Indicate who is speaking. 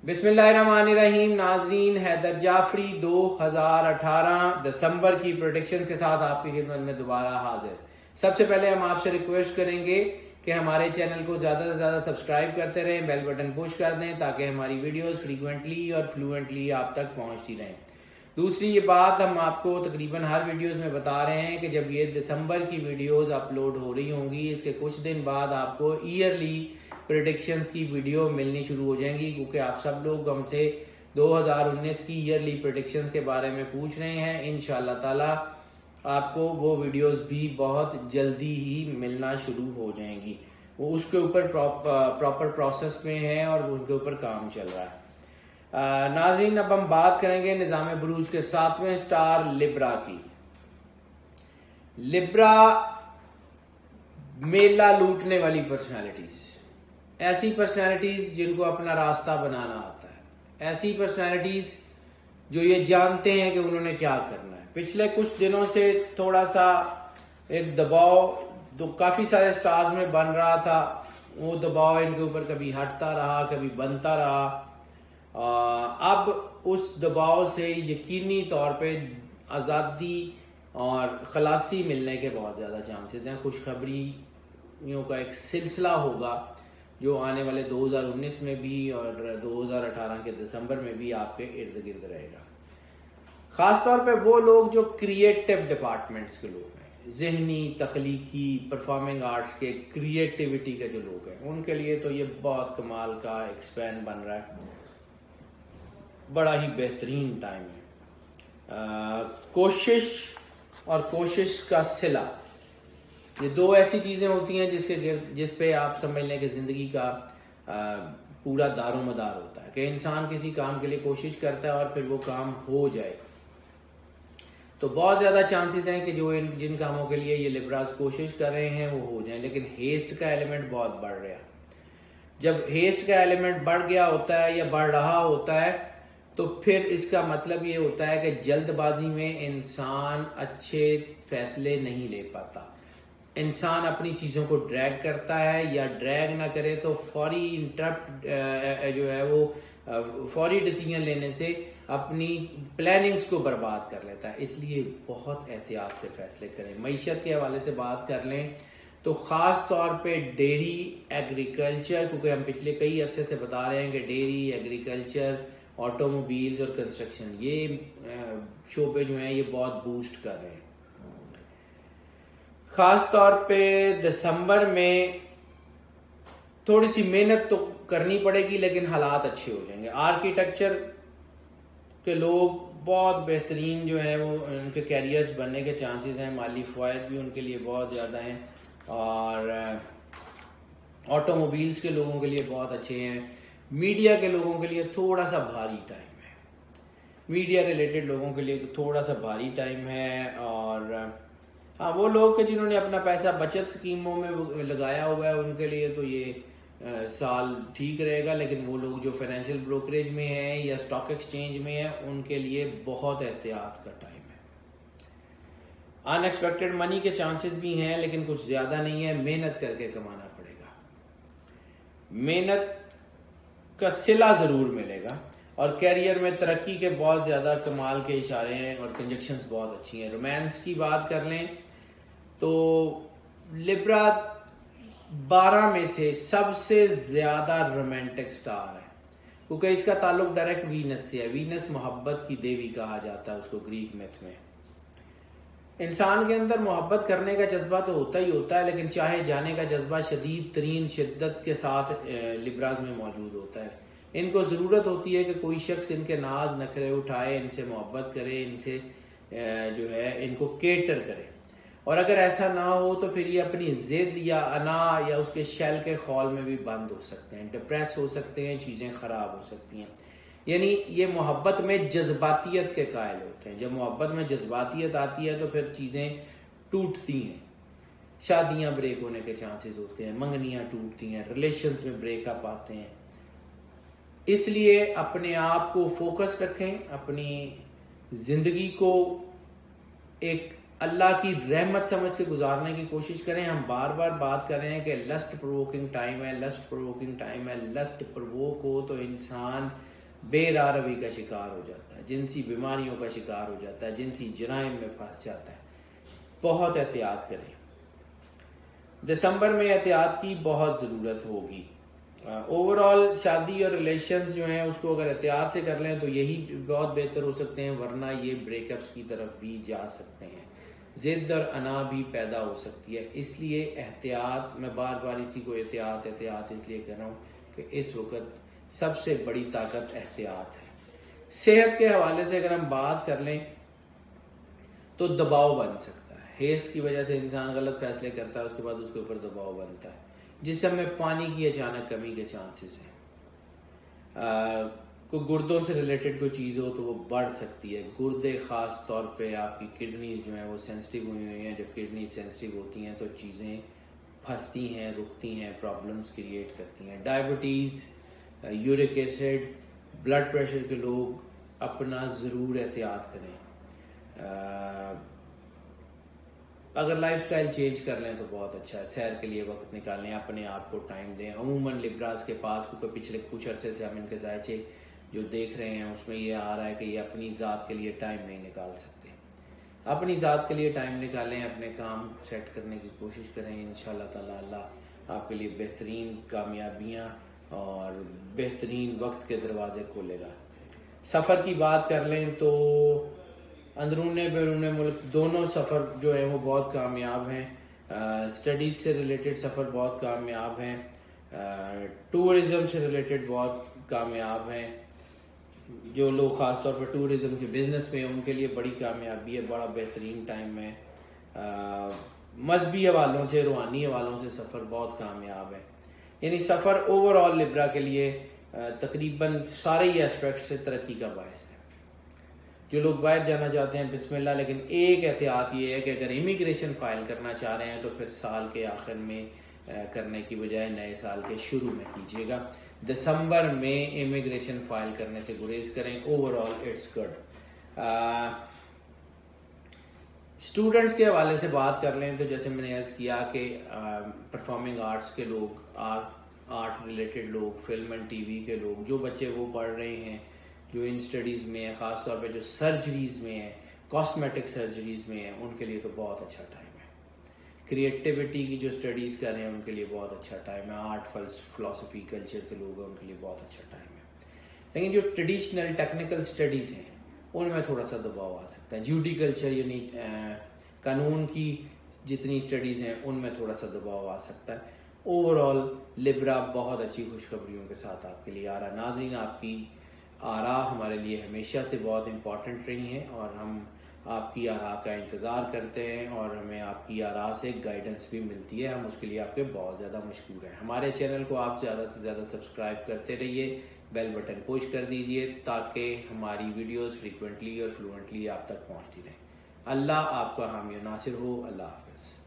Speaker 1: बिस्मिल्लाहिर्रहमानिर्रहीम। नाजरीन, हैदर जाफरी 2018 दिसंबर की प्रेडिक्शंस के साथ आपकी खिदमत में दोबारा हाजिर। सबसे पहले हम आपसे रिक्वेस्ट करेंगे कि हमारे चैनल को ज़्यादा से ज़्यादा सब्सक्राइब करते रहें, बेल बटन पुश कर दें ताकि हमारी वीडियोस फ्रीक्वेंटली और फ्लुएंटली आप तक पहुंचती रहें। दूसरी ये बात हम आपको तकरीबन हर वीडियोस में बता रहे हैं कि जब ये दिसंबर की वीडियोस अपलोड हो रही होंगी, इसके कुछ दिन बाद आपको ईयरली प्रेडिक्शंस की वीडियो मिलनी शुरू हो जाएंगी, क्योंकि आप सब लोग हमसे 2019 की ईयरली प्रेडिक्शंस के बारे में पूछ रहे हैं। इंशाल्लाह ताला आपको वो वीडियोस भी बहुत जल्दी ही मिलना शुरू हो जाएंगी। वो उसके ऊपर प्रॉपर प्रोसेस में है और उनके ऊपर काम चल रहा है। नाज़रीन, अब हम बात करेंगे निज़ाम बुरूज के 7वें स्टार लिब्रा की। लिब्रा मेला लूटने वाली पर्सनालिटीज, ऐसी पर्सनालिटीज जिनको अपना रास्ता बनाना आता है, ऐसी पर्सनालिटीज जो ये जानते हैं कि उन्होंने क्या करना है। पिछले कुछ दिनों से थोड़ा सा एक दबाव तो काफी सारे स्टार्स में बन रहा था, वो दबाव इनके ऊपर कभी हटता रहा, कभी बनता रहा। अब उस दबाव से यकीनी तौर पे आज़ादी और खलासी मिलने के बहुत ज़्यादा चांसेस हैं। खुशखबरियों का एक सिलसिला होगा जो आने वाले 2019 में भी और 2018 के दिसंबर में भी आपके इर्द गिर्द रहेगा। ख़ासतौर पे वो लोग जो क्रिएटिव डिपार्टमेंट्स के लोग हैं, जहनी, तख्लीकी, परफॉर्मिंग आर्ट्स के, क्रिएटिविटी के जो लोग हैं, उनके लिए तो ये बहुत कमाल का एक स्पैन बन रहा है। बड़ा ही बेहतरीन टाइम है। कोशिश और कोशिश का सिला, ये दो ऐसी चीजें होती हैं जिस पे आप समझ लें कि जिंदगी का पूरा दारोमदार होता है कि इंसान किसी काम के लिए कोशिश करता है और फिर वो काम हो जाए। तो बहुत ज्यादा चांसेस हैं कि जिन कामों के लिए ये लिब्रास कोशिश कर रहे हैं वो हो जाए, लेकिन हेस्ट का एलिमेंट बहुत बढ़ रहा है। जब हेस्ट का एलिमेंट बढ़ गया होता है या बढ़ रहा होता है तो फिर इसका मतलब ये होता है कि जल्दबाजी में इंसान अच्छे फैसले नहीं ले पाता। इंसान अपनी चीज़ों को ड्रैग करता है, या ड्रैग ना करे तो फौरी इंटरप्ट जो है वो फौरी डिसीजन लेने से अपनी प्लानिंग्स को बर्बाद कर लेता है। इसलिए बहुत एहतियात से फैसले करें। मईशत के हवाले से बात कर लें तो ख़ास तौर पे डेयरी, एग्रीकल्चर, क्योंकि हम पिछले कई अरसे से बता रहे हैं कि डेयरी, एग्रीकल्चर, ऑटोमोबाइल्स और कंस्ट्रक्शन, ये शोबे जो हैं ये बहुत बूस्ट कर रहे हैं। खास तौर पे दिसंबर में थोड़ी सी मेहनत तो करनी पड़ेगी, लेकिन हालात अच्छे हो जाएंगे। आर्किटेक्चर के लोग बहुत बेहतरीन जो है वो उनके कैरियर्स बनने के चांसेस हैं, माली फ़वाइद भी उनके लिए बहुत ज़्यादा हैं, और ऑटोमोबाइल्स के लोगों के लिए बहुत अच्छे हैं। मीडिया के लोगों के लिए थोड़ा सा भारी टाइम है, मीडिया रिलेटेड लोगों के लिए थोड़ा सा भारी टाइम है। और हाँ, वो लोग के जिन्होंने अपना पैसा बचत स्कीमों में लगाया हुआ है उनके लिए तो ये साल ठीक रहेगा, लेकिन वो लोग जो फाइनेंशियल ब्रोकरेज में है या स्टॉक एक्सचेंज में है उनके लिए बहुत एहतियात का टाइम है। अनएक्सपेक्टेड मनी के चांसेस भी हैं, लेकिन कुछ ज़्यादा नहीं है। मेहनत करके कमाना पड़ेगा, मेहनत का सिला ज़रूर मिलेगा, और कैरियर में तरक्की के बहुत ज़्यादा कमाल के इशारे हैं और कंजक्शंस बहुत अच्छी हैं। रोमांस की बात कर लें तो लिब्रा 12 में से सबसे ज़्यादा रोमांटिक स्टार है, क्योंकि इसका ताल्लुक डायरेक्ट वीनस से है। वीनस मोहब्बत की देवी कहा जाता है उसको ग्रीक मिथ में। इंसान के अंदर मोहब्बत करने का जज्बा तो होता ही होता है, लेकिन चाहे जाने का जज्बा शदीद तरीन शिद्दत के साथ लिब्राज में मौजूद होता है। इनको ज़रूरत होती है कि कोई शख्स इनके नाज नखरे उठाए, इनसे मोहब्बत करे, इनसे जो है इनको केटर करे। और अगर ऐसा ना हो तो फिर ये अपनी ज़िद या अना या उसके शैल के खौल में भी बंद हो सकते हैं, डिप्रेस हो सकते हैं, चीज़ें ख़राब हो सकती हैं। यानी ये मोहब्बत में जज्बातियत के कायल होते हैं। जब मोहब्बत में जज्बातियत आती है तो फिर चीज़ें टूटती हैं, शादियां ब्रेक होने के चांसेस होते हैं, मंगनियां टूटती हैं, रिलेशंस में ब्रेकअप आते हैं। इसलिए अपने आप को फोकस रखें, अपनी ज़िंदगी को एक अल्लाह की रहमत समझ के गुजारने की कोशिश करें। हम बार बार बात कर रहे हैं कि लस्ट प्रोवोकिंग टाइम है, लस्ट प्रोवोकिंग टाइम है। लस्ट प्रोवोक हो तो इंसान बेराह रवी का शिकार हो जाता है, जिनसी बीमारियों का शिकार हो जाता है, जिनसी जराइम में फंस जाता है। बहुत एहतियात करें। दिसंबर में एहतियात की बहुत ज़रूरत होगी। ओवरऑल शादी और रिलेशंस जो हैं उसको अगर एहतियात से कर लें तो यही बहुत बेहतर हो सकते हैं, वरना ये ब्रेकअप्स की तरफ भी जा सकते हैं। ज़िद और अना भी पैदा हो सकती है। इसलिए एहतियात, मैं बार बार इसी को एहतियात एहतियात इसलिए कह रहा हूँ कि इस वक्त सबसे बड़ी ताकत एहतियात है। सेहत के हवाले से अगर हम बात कर लें तो दबाव बन सकता है। हेस्ट की वजह से इंसान गलत फैसले करता है, उसके बाद उसके ऊपर दबाव बनता है, जिसमें पानी की अचानक कमी के चांसेस हैं। कोई गुर्दों से रिलेटेड कोई चीज़ हो तो वो बढ़ सकती है। गुर्दे ख़ास तौर पे आपकी किडनी जो है वो सेंसिटिव हुई हुई हैं। जब किडनी सेंसिटिव होती हैं तो चीज़ें फंसती हैं, रुकती हैं, प्रॉब्लम्स क्रिएट करती हैं। Diabetes, uric acid, blood pressure के लोग अपना ज़रूर एहतियात करें। अगर लाइफस्टाइल चेंज कर लें तो बहुत अच्छा है। सैर के लिए वक्त निकालें, अपने आप को टाइम दें। अमूमन लिब्रास के पास, क्योंकि पिछले कुछ अरसे से हम इनके जायचे जो देख रहे हैं उसमें ये आ रहा है कि ये अपनी ज़ात के लिए टाइम नहीं निकाल सकते। अपनी ज़ात के लिए टाइम निकालें, अपने काम सेट करने की कोशिश करें। इंशाल्लाह ताला अल्लाह आपके लिए बेहतरीन कामयाबियाँ और बेहतरीन वक्त के दरवाजे खोलेगा। सफ़र की बात कर लें तो अंदरूने बैरूने मुल्क दोनों सफ़र जो है वो बहुत कामयाब हैं। स्टडीज़ से रिलेटेड सफ़र बहुत कामयाब हैं। टूरिज़म से रिलेटेड बहुत कामयाब हैं। जो लोग ख़ास तौर पर टूरिज़म के बिज़नेस में उनके लिए बड़ी कामयाबी है, बड़ा बेहतरीन टाइम है। मजहबी हवालों से, रूहानी हवालों से सफ़र बहुत कामयाब है। यानी सफ़र ओवरऑल लिब्रा के लिए तकरीबन सारे ही एस्पेक्ट से तरक्की का बायस है। जो लोग बाहर जाना चाहते हैं बिस्मिल्लाह, लेकिन एक एहतियात ये है कि अगर इमिग्रेशन फ़ाइल करना चाह रहे हैं तो फिर साल के आखिर में करने की बजाय नए साल के शुरू में कीजिएगा। दिसंबर में इमिग्रेशन फ़ाइल करने से गुरेज करें। Overall it's good. स्टूडेंट्स के हवाले से बात कर लें तो जैसे मैंने अर्ज़ किया कि परफॉर्मिंग आर्ट्स के लोग, आर्ट रिलेटेड लोग, फिल्म एंड टीवी के लोग, जो बच्चे वो पढ़ रहे हैं, जो इन स्टडीज़ में है, ख़ास तौर पे जो सर्जरीज़ में है, कॉस्मेटिक सर्जरीज़ में है, उनके लिए तो बहुत अच्छा टाइम है। क्रिएटिविटी की जो स्टडीज़ कर रहे हैं उनके लिए बहुत अच्छा टाइम है। आर्ट, फ़िलासफ़ी, कल्चर के लोग हैं उनके लिए बहुत अच्छा टाइम है। लेकिन जो ट्रेडिशनल टेक्निकल स्टडीज़ हैं उनमें थोड़ा सा दबाव आ सकता है। जुडिकल्चर यानी कानून की जितनी स्टडीज़ हैं उनमें थोड़ा सा दबाव आ सकता है। ओवरऑल लिब्रा बहुत अच्छी खुशखबरियों के साथ आपके लिए आ रहा है। नाज़रीन, आपकी आरा हमारे लिए हमेशा से बहुत इम्पॉर्टेंट रही हैं और हम आपकी आरा का इंतज़ार करते हैं और हमें आपकी आरा से गाइडेंस भी मिलती है। हम उसके लिए आपके बहुत ज़्यादा मशकूर हैं। हमारे चैनल को आप ज़्यादा से ज़्यादा सब्सक्राइब करते रहिए, बेल बटन पुश कर दीजिए ताकि हमारी वीडियोस फ्रीक्वेंटली और फ्लुएंटली आप तक पहुंचती रहें। अल्लाह आपका हामी नासिर हो। अल्लाह हाफ़िज़।